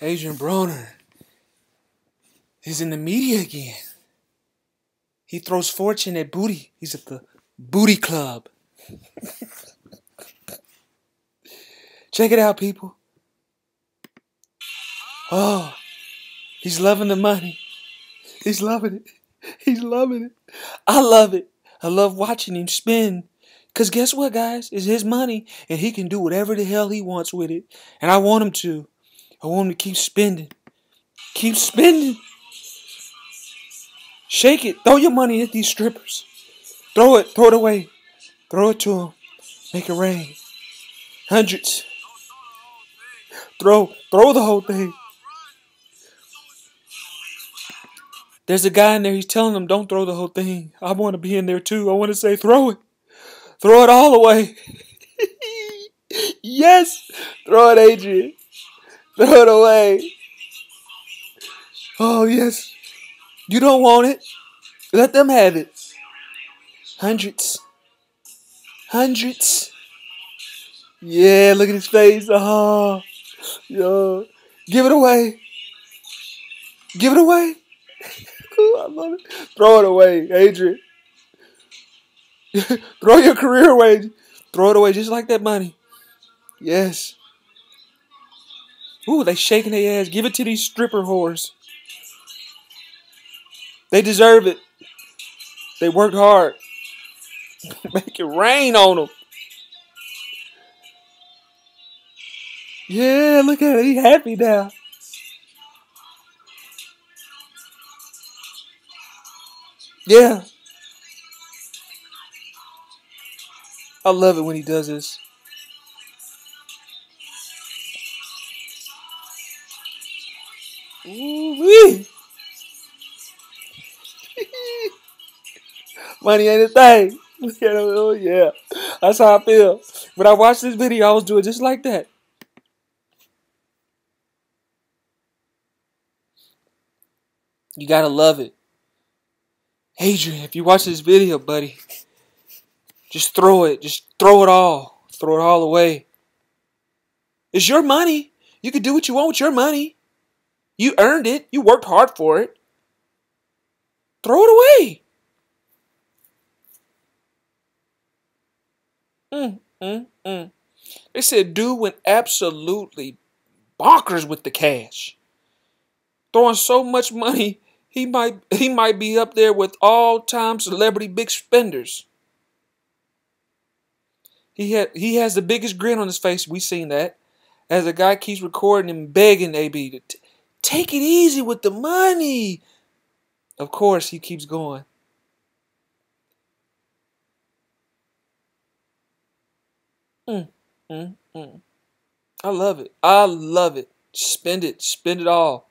Adrien Broner is in the media again. He throws fortune at booty. He's at the booty club. Check it out, people. Oh, he's loving the money. He's loving it. He's loving it. I love it. I love watching him spend. Because guess what, guys? It's his money, and he can do whatever the hell he wants with it. And I want him to. I want him to keep spending. Keep spending. Shake it. Throw your money at these strippers. Throw it. Throw it away. Throw it to them. Make it rain. Hundreds. Throw the whole thing. There's a guy in there, he's telling them, don't throw the whole thing. I want to be in there too. I want to say, throw it. Throw it all away. Yes. Throw it, Adrien. Throw it away. Oh, yes. You don't want it. Let them have it. Hundreds. Hundreds. Yeah, look at his face. Oh, yo. Give it away. Give it away. Ooh, I love it. Throw it away, Adrien. Throw your career away. Throw it away just like that money. Yes. Ooh, they shaking their ass. Give it to these stripper whores. They deserve it. They worked hard. Make it rain on them. Yeah, look at it. He happy now. Yeah. I love it when he does this. Ooh-wee. Money ain't a thing. Oh, yeah. That's how I feel. When I watched this video, I was doing just like that. You gotta love it. Adrien, if you watch this video, buddy, just throw it. Just throw it all. Throw it all away. It's your money. You can do what you want with your money. You earned it. You worked hard for it. Throw it away. They said dude went absolutely bonkers with the cash. Throwing so much money, he might be up there with all-time celebrity big spenders. He has the biggest grin on his face. We seen that. As the guy keeps recording and begging AB to take it easy with the money. Of course, he keeps going. I love it. I love it. Spend it. Spend it all.